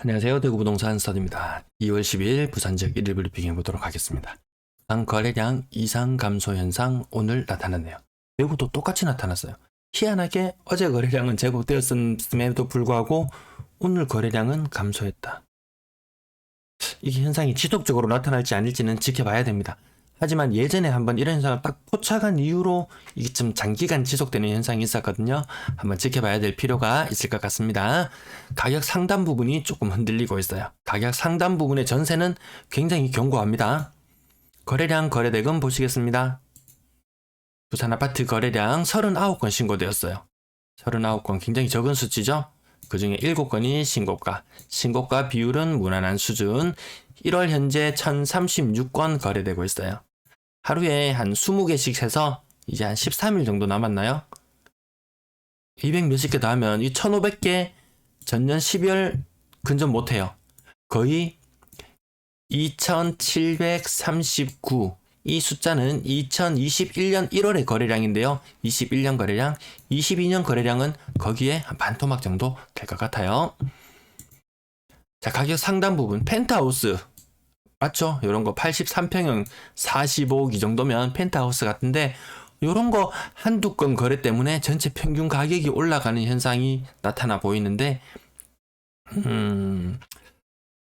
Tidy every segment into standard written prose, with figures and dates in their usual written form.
안녕하세요. 대구부동산 스터디입니다. 2월 10일 부산 지역 1일 브리핑 해보도록 하겠습니다. 부산 거래량 이상 감소 현상 오늘 나타났네요. 대구도 똑같이 나타났어요. 희한하게 어제 거래량은 제고되었음에도 불구하고 오늘 거래량은 감소했다. 이게 현상이 지속적으로 나타날지 아닐지는 지켜봐야 됩니다. 하지만 예전에 한번 이런 현상을 딱 포착한 이후로 이게 좀 장기간 지속되는 현상이 있었거든요. 한번 지켜봐야 될 필요가 있을 것 같습니다. 가격 상단 부분이 조금 흔들리고 있어요. 가격 상단 부분의 전세는 굉장히 견고합니다. 거래량 거래대금 보시겠습니다. 부산 아파트 거래량 39건 신고되었어요. 39건 굉장히 적은 수치죠. 그 중에 7건이 신고가 비율은 무난한 수준. 1월 현재 1036건 거래되고 있어요. 하루에 한 20개씩 해서 이제 한 13일 정도 남았나요? 200 몇십 개 더 하면 이 1500개 전년 12월 근접 못해요. 거의 2739. 이 숫자는 2021년 1월의 거래량인데요. 21년 거래량, 22년 거래량은 거기에 한 반토막 정도 될 것 같아요. 자, 가격 상단 부분 펜트하우스 맞죠? 요런 거 83평형 45억 이 정도면 펜트하우스 같은데 요런 거 한두 건 거래 때문에 전체 평균 가격이 올라가는 현상이 나타나 보이는데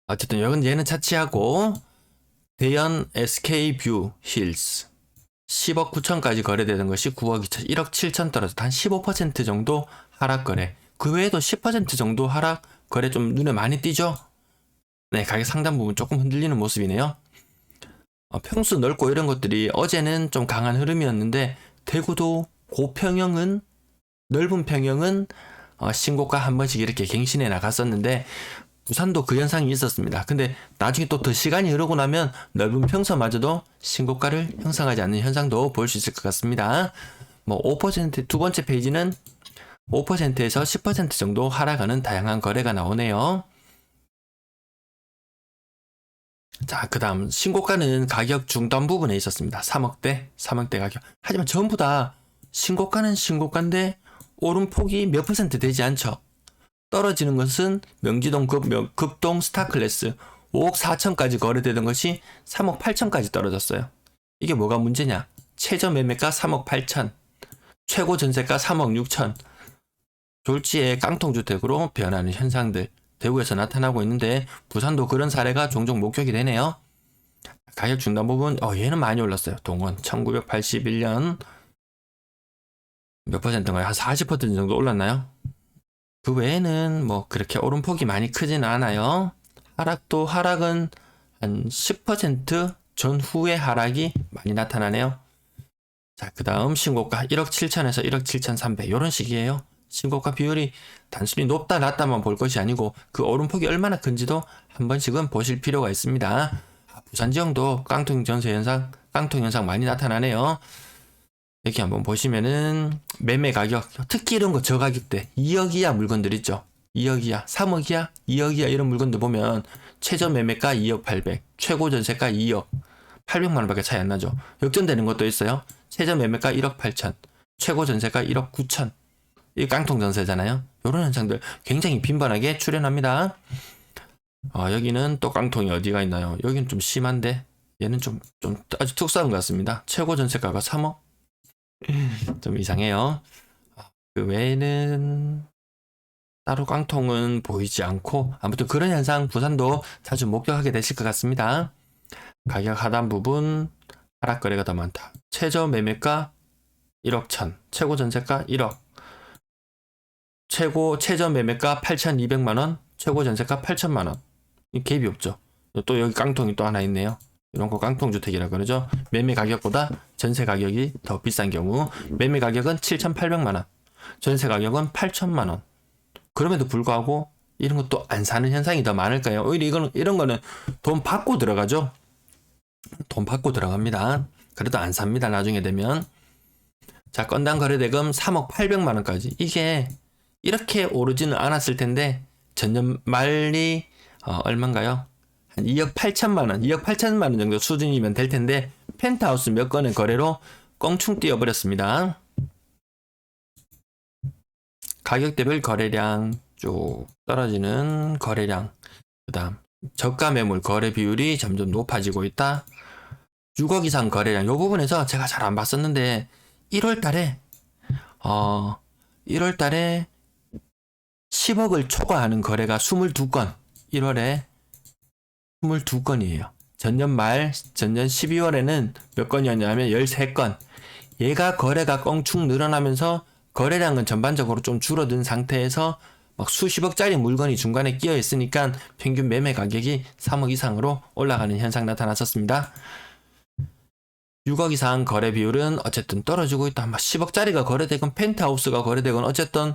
어쨌든 얘는 차치하고 대연 SK뷰 힐스 10억 9천까지 거래되는 것이 9억 2천, 1억 7천 떨어져 한 15% 정도 하락 거래. 그 외에도 10% 정도 하락 거래 좀 눈에 많이 띄죠? 네, 가격 상단 부분 조금 흔들리는 모습이네요. 평수 넓고 이런 것들이 어제는 좀 강한 흐름이었는데 대구도 고평형은 넓은 평형은 신고가 한 번씩 이렇게 갱신해 나갔었는데 부산도 그 현상이 있었습니다. 근데 나중에 또 더 시간이 흐르고 나면 넓은 평수마저도 신고가를 형성하지 않는 현상도 볼 수 있을 것 같습니다. 뭐 5% 두 번째 페이지는 5%에서 10% 정도 하락하는 다양한 거래가 나오네요. 자, 그 다음 신고가는 가격 중단 부분에 있었습니다. 3억대 가격. 하지만 전부 다 신고가는 신고가인데 오름폭이 몇 퍼센트 되지 않죠. 떨어지는 것은 명지동 급동 스타클래스 5억 4천까지 거래되던 것이 3억 8천까지 떨어졌어요. 이게 뭐가 문제냐? 최저 매매가 3억 8천, 최고 전세가 3억 6천. 졸지의 깡통주택으로 변하는 현상들 대구에서 나타나고 있는데 부산도 그런 사례가 종종 목격이 되네요. 가격 중단 부분 얘는 많이 올랐어요. 동원 1981년 몇 퍼센트인가요? 한 40% 정도 올랐나요? 그 외에는 뭐 그렇게 오름폭이 많이 크지는 않아요. 하락은 한 10% 전후의 하락이 많이 나타나네요. 자, 그 다음 신고가 1억 7천에서 1억 7,300 이런 식이에요. 신고가 비율이 단순히 높다 낮다만 볼 것이 아니고 그 오름폭이 얼마나 큰지도 한 번씩은 보실 필요가 있습니다. 부산 지역도 깡통 현상 많이 나타나네요. 여기 한번 보시면은 매매 가격, 특히 이런 거 저가격대 2억 이하 물건들 있죠. 2억 이하, 3억 이하, 2억 이하 이런 물건들 보면 최저 매매가 2억 800, 최고 전세가 2억 800만 원밖에 차이 안 나죠. 역전되는 것도 있어요. 최저 매매가 1억 8천, 최고 전세가 1억 9천. 이 깡통 전세잖아요. 이런 현상들 굉장히 빈번하게 출현합니다. 여기는 또 깡통이 어디가 있나요? 여기는 좀 심한데 얘는 좀 아주 특수한 것 같습니다. 최고 전세가가 3억? 좀 이상해요. 그 외에는 따로 깡통은 보이지 않고 아무튼 그런 현상 부산도 자주 목격하게 되실 것 같습니다. 가격 하단 부분 하락 거래가 더 많다. 최저 매매가 1억 천, 최고 전세가 1억. 최저 매매가 8,200만원, 최고 전세가 8천만원. 이 갭이 없죠. 또 여기 깡통이 또 하나 있네요. 이런 거 깡통주택이라 그러죠. 매매 가격보다 전세 가격이 더 비싼 경우 매매 가격은 7,800만원, 전세 가격은 8천만원. 그럼에도 불구하고 이런 것도 안 사는 현상이 더 많을까요? 오히려 이런 거는 돈 받고 들어가죠. 돈 받고 들어갑니다. 그래도 안 삽니다. 나중에 되면. 자, 건당 거래대금 3억 800만원까지. 이게 이렇게 오르지는 않았을 텐데 전년 말이 얼마인가요? 한 2억 8천만원, 2억 8천만원 정도 수준이면 될 텐데 펜트하우스 몇 건의 거래로 껑충 뛰어버렸습니다. 가격대별 거래량 쭉 떨어지는 거래량 그다음 저가 매물 거래 비율이 점점 높아지고 있다. 6억 이상 거래량 이 부분에서 제가 잘 안 봤었는데 1월 달에 1월 달에 10억을 초과하는 거래가 22건. 1월에 22건이에요. 전년 12월에는 몇 건이었냐면 13건. 얘가 거래가 껑충 늘어나면서 거래량은 전반적으로 좀 줄어든 상태에서 막 수십억짜리 물건이 중간에 끼어 있으니까 평균 매매 가격이 3억 이상으로 올라가는 현상 나타났었습니다. 6억 이상 거래 비율은 어쨌든 떨어지고 있다. 막 10억짜리가 거래되건 펜트하우스가 거래되건 어쨌든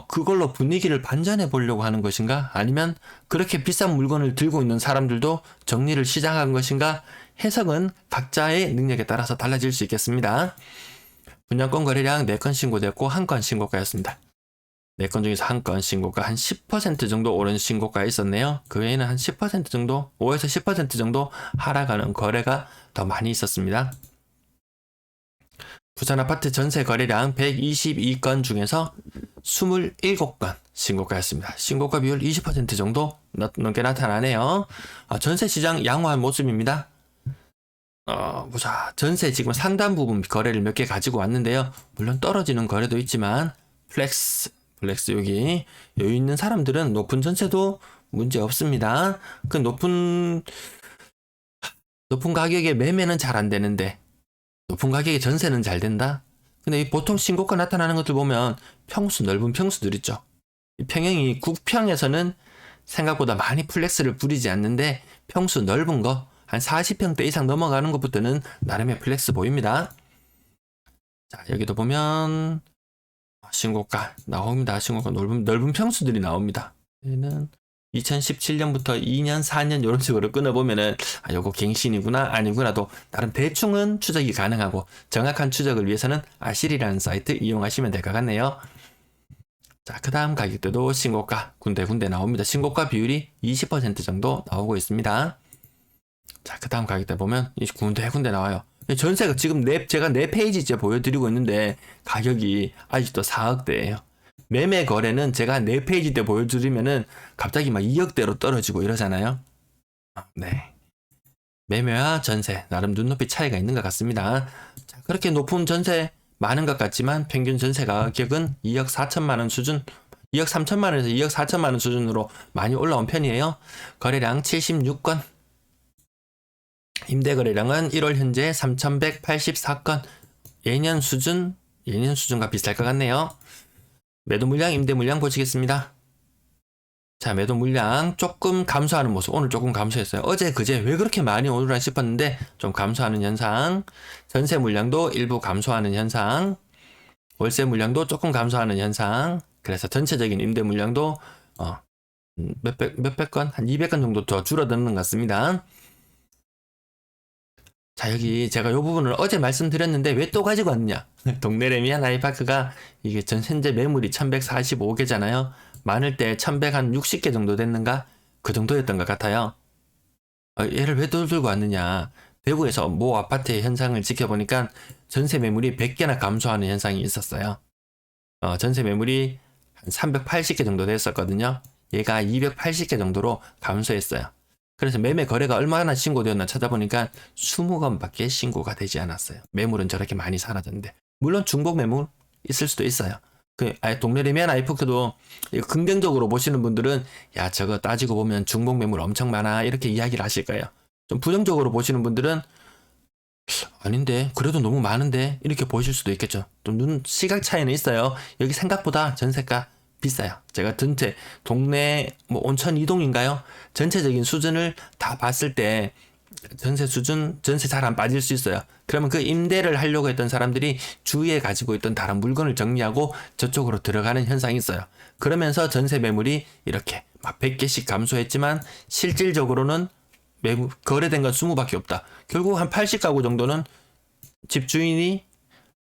그걸로 분위기를 반전해 보려고 하는 것인가? 아니면 그렇게 비싼 물건을 들고 있는 사람들도 정리를 시작한 것인가? 해석은 각자의 능력에 따라서 달라질 수 있겠습니다. 분양권 거래량 4건 신고됐고 1건 신고가였습니다. 4건 중에서 1건 신고가 한 10% 정도 오른 신고가가 있었네요. 그 외에는 한 10% 정도, 5에서 10% 정도 하락하는 거래가 더 많이 있었습니다. 부산 아파트 전세 거래량 122건 중에서 27건 신고가였습니다. 신고가 비율 20% 정도 넘게 나타나네요. 전세 시장 양호한 모습입니다. 보자. 전세 지금 상단 부분 거래를 몇 개 가지고 왔는데요. 물론 떨어지는 거래도 있지만 플렉스 여기 여유 있는 사람들은 높은 전세도 문제 없습니다. 그 높은 가격에 매매는 잘 안 되는데 높은 가격에 전세는 잘 된다. 근데 보통 신고가 나타나는 것들 보면 넓은 평수들 있죠. 평형이 국평에서는 생각보다 많이 플렉스를 부리지 않는데 평수 넓은 거 한 40평대 이상 넘어가는 것부터는 나름의 플렉스 보입니다. 자, 여기도 보면 신고가 나옵니다. 신고가 넓은 평수들이 나옵니다. 얘는 2017년부터 2년, 4년 이런 식으로 끊어보면은 요거 갱신이구나 아니구나도 나름 대충은 추적이 가능하고 정확한 추적을 위해서는 아실이라는 사이트 이용하시면 될 것 같네요. 자, 그 다음 가격대도 신고가 군데군데 나옵니다. 신고가 비율이 20% 정도 나오고 있습니다. 자, 그 다음 가격대 보면 군데군데 나와요. 전세가 지금 제가 4페이지째 보여드리고 있는데 가격이 아직도 4억대예요. 매매 거래는 제가 4페이지 때 보여드리면은 갑자기 막 2억대로 떨어지고 이러잖아요. 네. 매매와 전세, 나름 눈높이 차이가 있는 것 같습니다. 자, 그렇게 높은 전세 많은 것 같지만 평균 전세 가격은 2억 4천만 원 수준, 2억 3천만 원에서 2억 4천만 원 수준으로 많이 올라온 편이에요. 거래량 76건. 임대 거래량은 1월 현재 3,184건. 예년 수준과 비슷할 것 같네요. 매도 물량, 임대 물량 보시겠습니다. 자, 매도 물량 조금 감소하는 모습. 오늘 조금 감소했어요. 어제 그제 왜 그렇게 많이 오르나 싶었는데 좀 감소하는 현상. 전세 물량도 일부 감소하는 현상. 월세 물량도 조금 감소하는 현상. 그래서 전체적인 임대 물량도 몇백 건, 한 200건 정도 더 줄어드는 것 같습니다. 자, 여기 제가 이 부분을 어제 말씀드렸는데 왜 또 가지고 왔느냐. 동네 레미안 아이파크가 이게 현재 매물이 1145개잖아요. 많을 때 1160개 정도 됐는가? 그 정도였던 것 같아요. 얘를 왜 또 들고 왔느냐. 대구에서 모 아파트의 현상을 지켜보니까 전세 매물이 100개나 감소하는 현상이 있었어요. 전세 매물이 한 380개 정도 됐었거든요. 얘가 280개 정도로 감소했어요. 그래서 매매 거래가 얼마나 신고되었나 찾아보니까 20건밖에 신고가 되지 않았어요. 매물은 저렇게 많이 사라졌는데. 물론 중복 매물 있을 수도 있어요. 동네 레미안 아이파크도 긍정적으로 보시는 분들은 야, 저거 따지고 보면 중복 매물 엄청 많아 이렇게 이야기를 하실 거예요. 좀 부정적으로 보시는 분들은 아닌데 그래도 너무 많은데 이렇게 보실 수도 있겠죠. 좀 시각 차이는 있어요. 여기 생각보다 전세가 비싸요. 제가 전체 동네 온천 이동인가요? 전체적인 수준을 다 봤을 때 전세 잘 안 빠질 수 있어요. 그러면 그 임대를 하려고 했던 사람들이 주위에 가지고 있던 다른 물건을 정리하고 저쪽으로 들어가는 현상이 있어요. 그러면서 전세 매물이 이렇게 막 100개씩 감소했지만 실질적으로는 매물 거래된 건 20밖에 없다. 결국 한 80가구 정도는 집주인이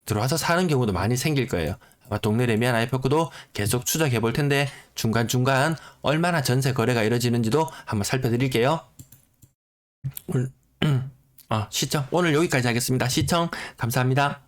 들어와서 사는 경우도 많이 생길 거예요. 아마 동네 레미안 아이파크도 계속 추적해 볼 텐데 중간중간 얼마나 전세 거래가 이뤄지는지도 한번 살펴드릴게요. 시청 오늘 여기까지 하겠습니다. 시청 감사합니다.